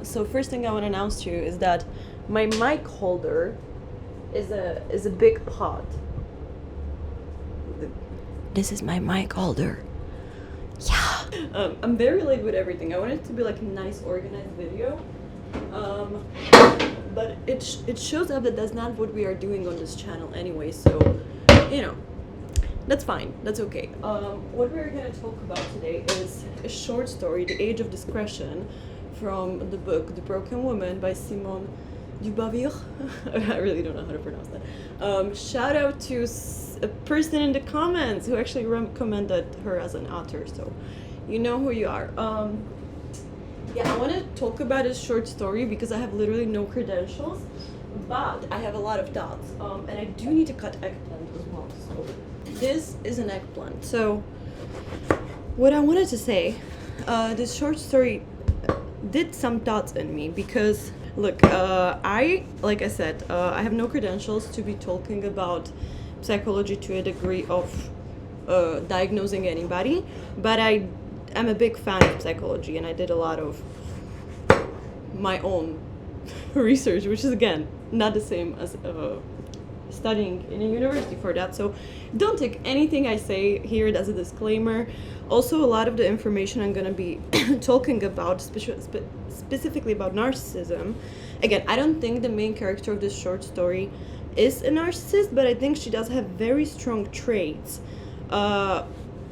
So first thing I want to announce to you is that my mic holder is a big pot. This is my mic holder. Yeah. I'm very late with everything. I want it to be like a nice organized video. But it shows up that that's not what we are doing on this channel anyway, so that's fine, that's okay. What we're going to talk about today is a short story, The Age of Discretion, from the book The Broken Woman by Simone Dubavir. I really don't know how to pronounce that. Shout out to a person in the comments who actually recommended her as an author, so you know who you are. I want to talk about this short story because I have literally no credentials, but I have a lot of thoughts, and I do need to cut eggplant as well. So this is an eggplant. So what I wanted to say, this short story did some thoughts in me because, look, I have no credentials to be talking about psychology to a degree of diagnosing anybody, but I'm a big fan of psychology, and I did a lot of my own research, which is, again, not the same as studying in a university for that. So don't take anything I say here as a disclaimer. Also, a lot of the information I'm going to be talking about, specifically about narcissism. Again, I don't think the main character of this short story is a narcissist, but I think she does have very strong traits.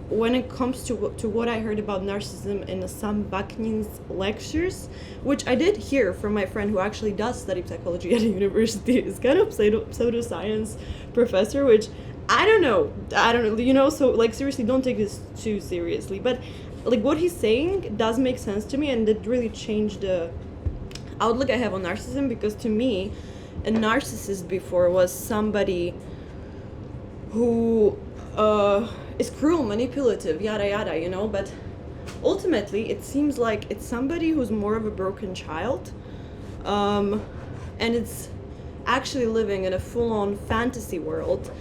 When it comes to what I heard about narcissism in Sam Bakhnin's lectures, which I did hear from my friend who actually does study psychology at a university, is kind of pseudoscience professor, which I don't know, so like seriously, don't take this too seriously, but like what he's saying does make sense to me, and it really changed the outlook I have on narcissism, because to me, a narcissist before was somebody who is cruel, manipulative, yada yada, but ultimately it seems like it's somebody who's more of a broken child, and it's actually living in a full-on fantasy world,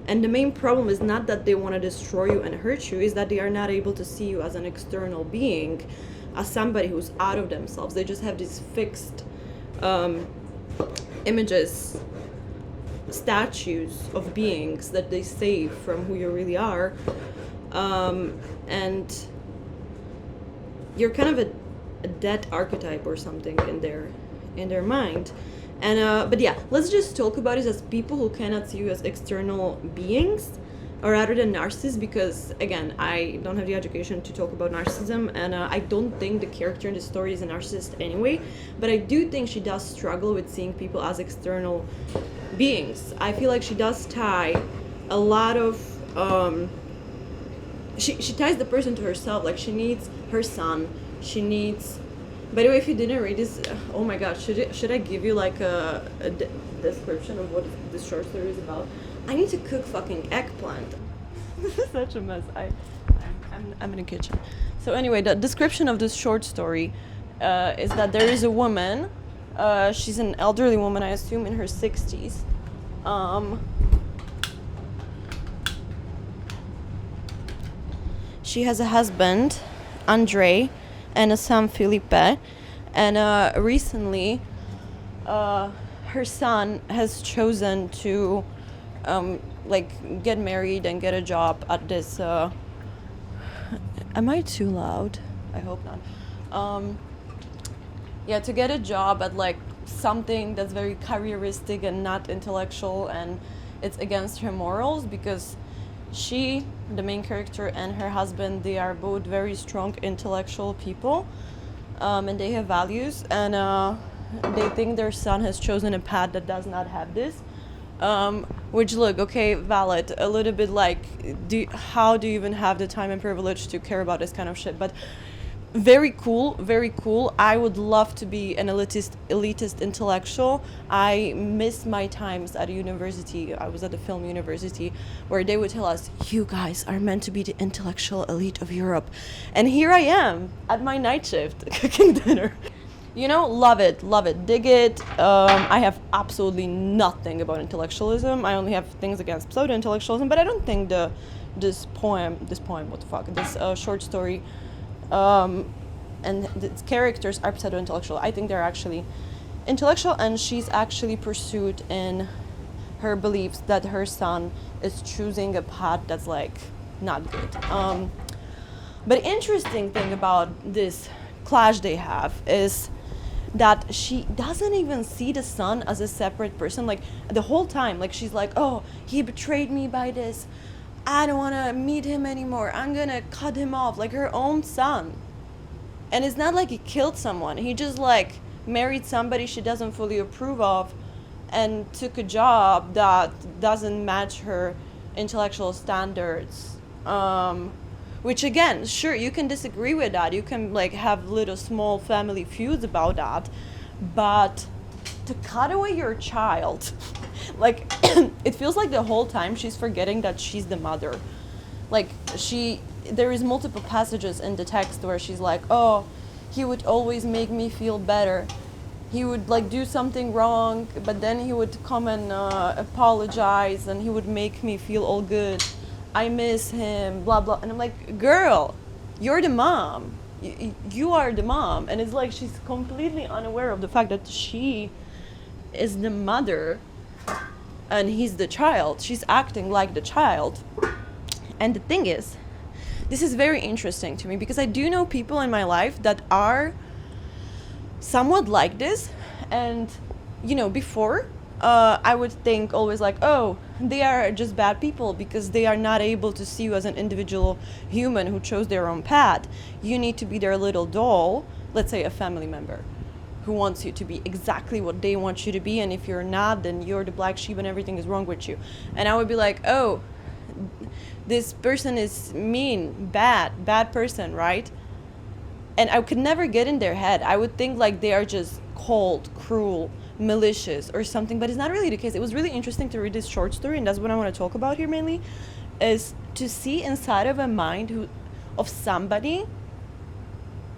and the main problem is not that they want to destroy you and hurt you, is that they are not able to see you as an external being, as somebody who's out of themselves. They just have these fixed images, statues of beings that they save from who you really are, and you're kind of a dead archetype or something in their mind. And but yeah, let's just talk about it as people who cannot see you as external beings, or rather than narcissists, because again, I don't have the education to talk about narcissism, and I don't think the character in the story is a narcissist anyway, but I do think she does struggle with seeing people as external beings. I feel like she does tie a lot of she ties the person to herself. Like, she needs her son, she needs, by the way, if you didn't read this, oh my god, should I give you like a description of what this short story is about? I need to cook fucking eggplant. This is such a mess. I'm in the kitchen. So anyway, the description of this short story is that there is a woman. She's an elderly woman, I assume, in her 60s. She has a husband, Andre, and a son, Felipe. And recently, her son has chosen to get married and get a job at this. Am I too loud? I hope not. To get a job at like something that's very careeristic and not intellectual, and it's against her morals, because she, the main character, and her husband, they are both very strong intellectual people, and they have values, and they think their son has chosen a path that does not have this, which, look, okay, valid, a little bit like, how do you even have the time and privilege to care about this kind of shit? But very cool, very cool. I would love to be an elitist intellectual. I miss my times at a university. I was at the film university, where they would tell us, you guys are meant to be the intellectual elite of Europe. And here I am at my night shift cooking dinner. Love it, dig it. I have absolutely nothing about intellectualism. I only have things against pseudo-intellectualism, but I don't think this short story and the characters are pseudo-intellectual. I think they're actually intellectual, and she's actually pursued in her beliefs that her son is choosing a path that's like not good. But interesting thing about this clash they have is that she doesn't even see the son as a separate person. Like the whole time, like she's like, oh, he betrayed me by this, I don't want to meet him anymore, I'm gonna cut him off, like her own son. And it's not like he killed someone, he just like married somebody she doesn't fully approve of and took a job that doesn't match her intellectual standards. Which again, sure, you can disagree with that. You can like have little small family feuds about that. But to cut away your child, like it feels like the whole time she's forgetting that she's the mother. Like there is multiple passages in the text where she's like, oh, he would always make me feel better. He would like do something wrong, but then he would come and apologize, and he would make me feel all good. I miss him, blah, blah. And I'm like, girl, you're the mom. You are the mom. And it's like she's completely unaware of the fact that she is the mother and he's the child. She's acting like the child. And the thing is, this is very interesting to me because I do know people in my life that are somewhat like this. And, you know, before, I would think always like, oh, they are just bad people because they are not able to see you as an individual human who chose their own path. You need to be their little doll, let's say a family member, who wants you to be exactly what they want you to be. And if you're not, then you're the black sheep and everything is wrong with you. And I would be like, oh, this person is mean, bad person, right? And I could never get in their head. I would think like they are just cold, cruel, malicious or something, but it's not really the case. It was really interesting to read this short story, and that's what I want to talk about here mainly, is to see inside of a mind of somebody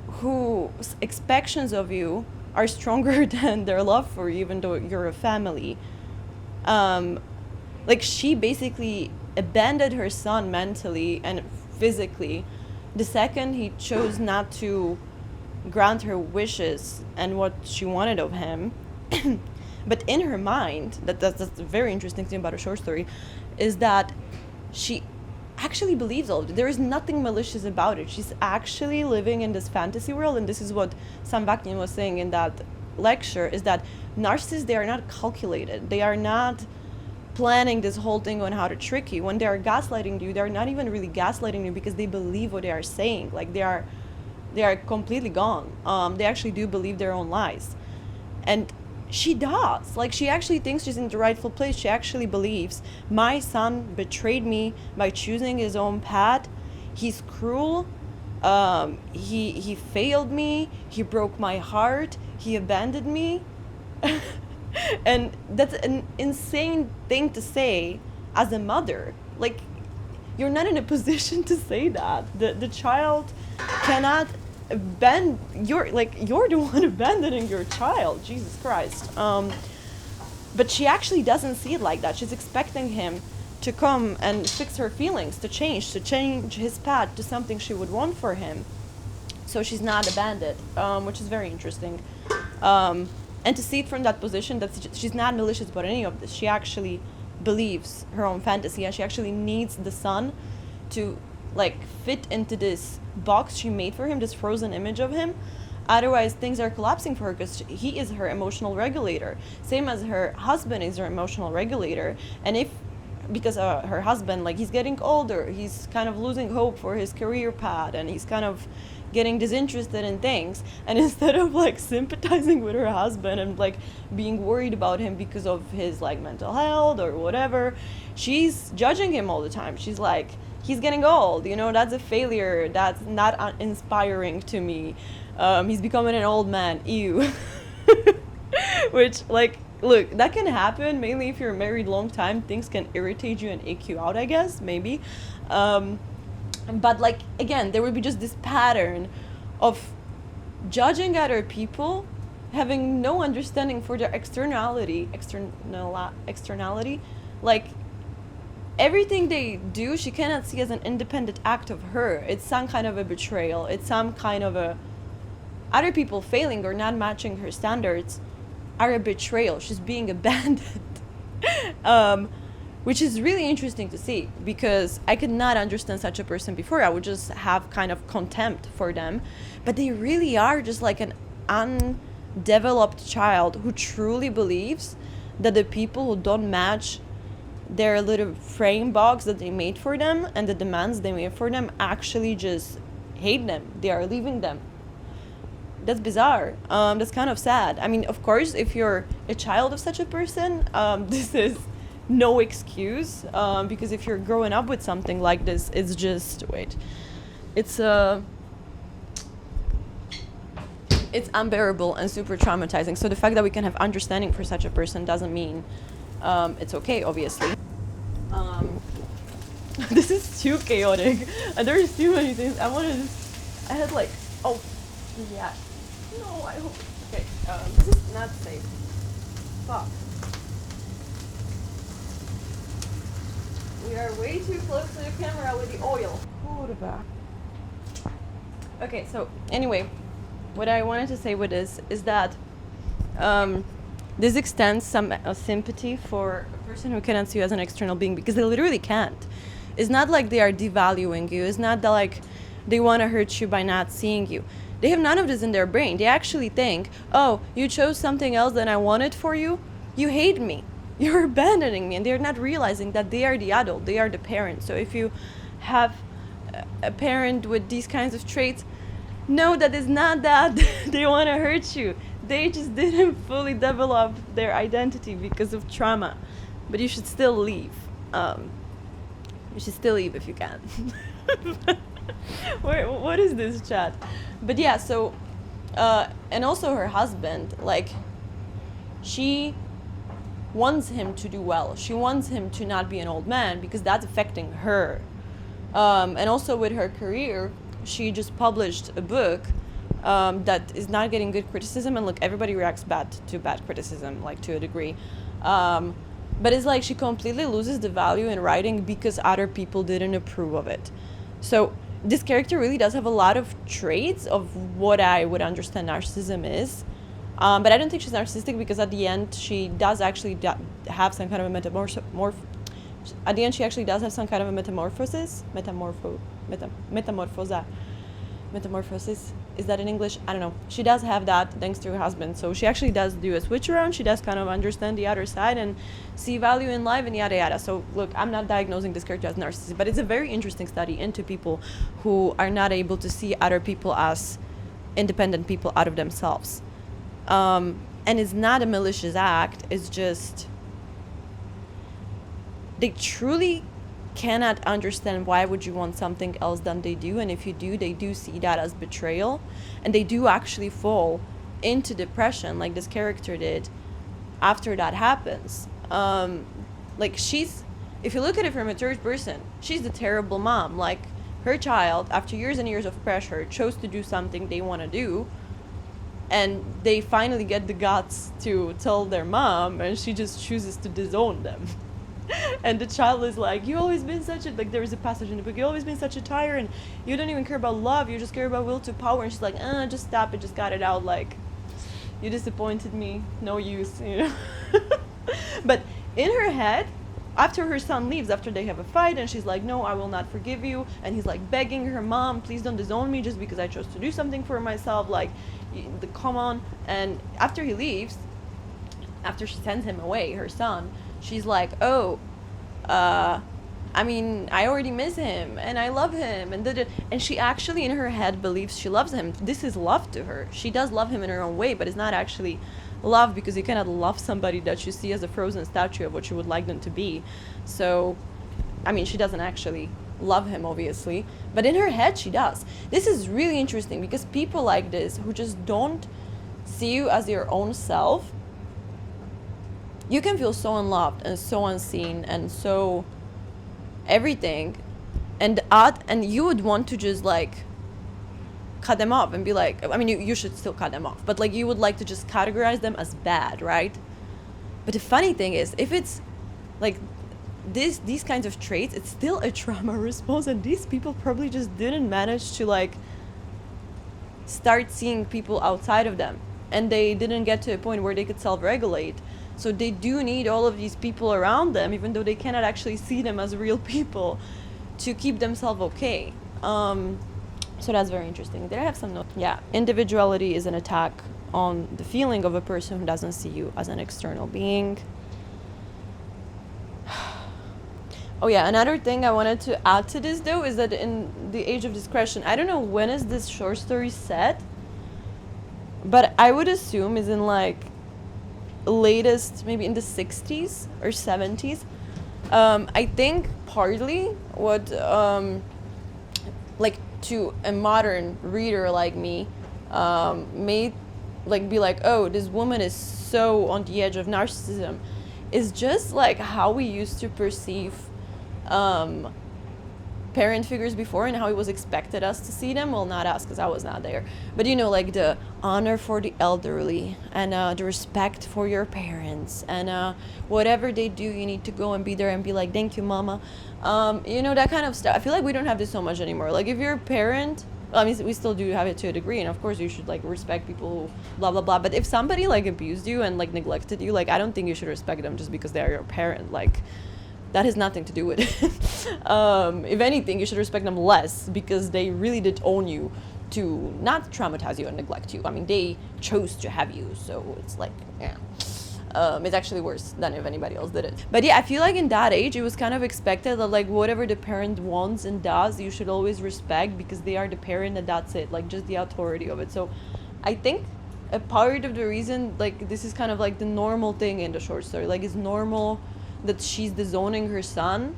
whose expectations of you are stronger than their love for you, even though you're a family. Like she basically abandoned her son mentally and physically the second he chose not to grant her wishes and what she wanted of him. But in her mind, that's a very interesting thing about a short story, is that she actually believes all of it. There is nothing malicious about it. She's actually living in this fantasy world, and this is what Sam Vaknin was saying in that lecture, is that narcissists, they are not calculated. They are not planning this whole thing on how to trick you. When they are gaslighting you, they're not even really gaslighting you because they believe what they are saying. Like they are completely gone. They actually do believe their own lies. And she does. Like she actually thinks she's in the rightful place. She actually believes my son betrayed me by choosing his own path. He's cruel. He failed me. He broke my heart. He abandoned me. And that's an insane thing to say as a mother. Like, you're not in a position to say that. The child cannot bend. You're the one abandoning your child. Jesus Christ. But she actually doesn't see it like that. She's expecting him to come and fix her feelings, to change his path to something she would want for him. So she's not abandoned, which is very interesting. And to see it from that position, that she's not malicious about any of this. She actually believes her own fantasy, and she actually needs the son to fit into this box she made for him, this frozen image of him. Otherwise, things are collapsing for her because he is her emotional regulator. Same as her husband is her emotional regulator. And because her husband, he's getting older, he's kind of losing hope for his career path, and he's kind of getting disinterested in things, and instead of sympathizing with her husband and being worried about him because of his mental health or whatever, she's judging him all the time. She's like, he's getting old, that's a failure, that's not inspiring to me, he's becoming an old man, ew. Which look, that can happen mainly if you're married long time. Things can irritate you and ache you out, I guess, maybe. But again, there would be just this pattern of judging other people, having no understanding for their externality. Everything they do, she cannot see as an independent act of her. It's some kind of a betrayal. It's some kind of a other people failing or not matching her standards are a betrayal. She's being abandoned. Which is really interesting to see, because I could not understand such a person before. I would just have kind of contempt for them. But they really are just like an undeveloped child who truly believes that the people who don't match their little frame box that they made for them and the demands they made for them actually just hate them. They are leaving them. That's bizarre. That's kind of sad. I mean, of course, if you're a child of such a person, this is no excuse, because if you're growing up with something like this, it's just it's unbearable and super traumatizing. So the fact that we can have understanding for such a person doesn't mean it's okay, obviously. This is too chaotic, and there's too many things I had like, oh yeah, no, I hope, okay, this is not safe. Fuck. We are way too close to the camera with the oil. Okay, so anyway, what I wanted to say with this is that this extends some sympathy for a person who cannot see you as an external being, because they literally can't. It's not like they are devaluing you. It's not that like they want to hurt you by not seeing you. They have none of this in their brain. They actually think, oh, you chose something else than I wanted for you? You hate me. You're abandoning me. And they're not realizing that they are the adult. They are the parent. So if you have a parent with these kinds of traits, know that it's not that they want to hurt you. They just didn't fully develop their identity because of trauma. But you should still leave. You should still leave if you can. What is this chat? But yeah, so, and also her husband, like, she wants him to do well. She wants him to not be an old man because that's affecting her. And also with her career, she just published a book that is not getting good criticism. And look, everybody reacts bad to bad criticism, like to a degree. But it's like she completely loses the value in writing because other people didn't approve of it. So this character really does have a lot of traits of what I would understand narcissism is. But I don't think she's narcissistic because at the end she does actually have some kind of a metamorphosis. Is that in English? I don't know. She does have that thanks to her husband. So she actually does do a switch around. She does kind of understand the other side and see value in life and yada yada. So look, I'm not diagnosing this character as narcissistic, but it's a very interesting study into people who are not able to see other people as independent people out of themselves. And it's not a malicious act. It's just they truly cannot understand why would you want something else than they do, and if you do, they do see that as betrayal, and they do actually fall into depression like this character did after that happens. Like she's, if you look at it from a third person, she's the terrible mom. Like her child, after years and years of pressure, chose to do something they want to do, and they finally get the guts to tell their mom, and she just chooses to disown them. And the child is like, you always been such a, like there is a passage in the book, you always been such a tyrant, you don't even care about love, you just care about will to power. And she's like, just stop it, just got it out, like you disappointed me, no use, you know. But in her head, after her son leaves, after they have a fight, and she's like, no, I will not forgive you, and he's like begging her, mom, please don't disown me just because I chose to do something for myself, like come on. And after he leaves, after she sends him away, her son, she's like, I mean, I already miss him and I love him, and she actually in her head believes she loves him. This is love to her. She does love him in her own way, but it's not actually love, because you cannot love somebody that you see as a frozen statue of what you would like them to be. So, I mean, she doesn't actually love him, obviously, but in her head she does. This is really interesting because people like this who just don't see you as your own self, you can feel so unloved and so unseen and so everything, and you would want to just like cut them off and be like, I mean, you should still cut them off, but like you would like to just categorize them as bad, right? But the funny thing is, if it's like these kinds of traits, it's still a trauma response, and these people probably just didn't manage to like start seeing people outside of them, and they didn't get to a point where they could self-regulate. So they do need all of these people around them, even though they cannot actually see them as real people, to keep themselves okay. So that's very interesting. Did I have some notes? Yeah, individuality is an attack on the feeling of a person who doesn't see you as an external being. Oh yeah, another thing I wanted to add to this though is that in the age of discretion, I don't know when is this short story set, but I would assume is in like latest, maybe in the 60s or 70s. I think partly what like to a modern reader like me may like be like, oh, this woman is so on the edge of narcissism, is just like how we used to perceive parent figures before and how it was expected us to see them. Well, not us, because I was not there, but you know, like the honor for the elderly and the respect for your parents, and whatever they do, you need to go and be there and be like, thank you, mama. You know, that kind of stuff. I feel like we don't have this so much anymore. Like if you're a parent, I mean, we still do have it to a degree, and of course you should like respect people who blah blah blah, but if somebody like abused you and like neglected you, like I don't think you should respect them just because they are your parent. Like that has nothing to do with it. If anything, you should respect them less because they really did own you to not traumatize you and neglect you. I mean, they chose to have you, so it's like, yeah. It's actually worse than if anybody else did it. But yeah, I feel like in that age, it was kind of expected that like whatever the parent wants and does, you should always respect because they are the parent and that's it, like just the authority of it. So I think a part of the reason, like this is kind of like the normal thing in the short story, like it's normal that she's disowning her son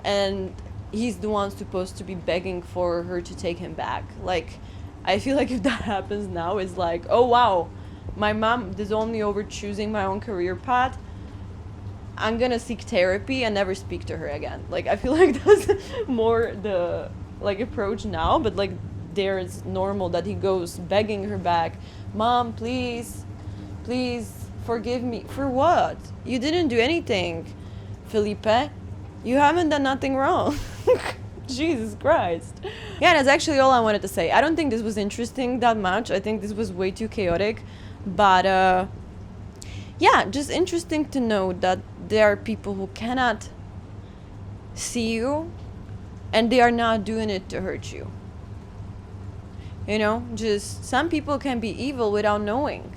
and he's the one supposed to be begging for her to take him back. Like I feel like if that happens now, it's like, oh wow, my mom disowned me over choosing my own career path, I'm gonna seek therapy and never speak to her again. Like I feel like that's more the like approach now, but like there it's normal that he goes begging her back, mom, please forgive me. For what? You didn't do anything, Felipe. You haven't done nothing wrong. Jesus Christ. Yeah, that's actually all I wanted to say. I don't think this was interesting that much. I think this was way too chaotic. But yeah, just interesting to know that there are people who cannot see you and they are not doing it to hurt you. You know, just some people can be evil without knowing.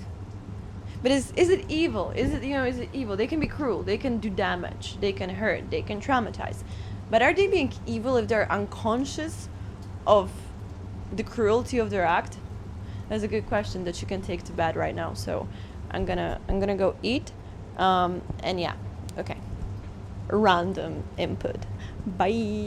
But is it evil? Is it evil? They can be cruel. They can do damage. They can hurt. They can traumatize. But are they being evil if they're unconscious of the cruelty of their act? That's a good question that you can take to bed right now. So I'm gonna go eat. And yeah, okay. Random input. Bye.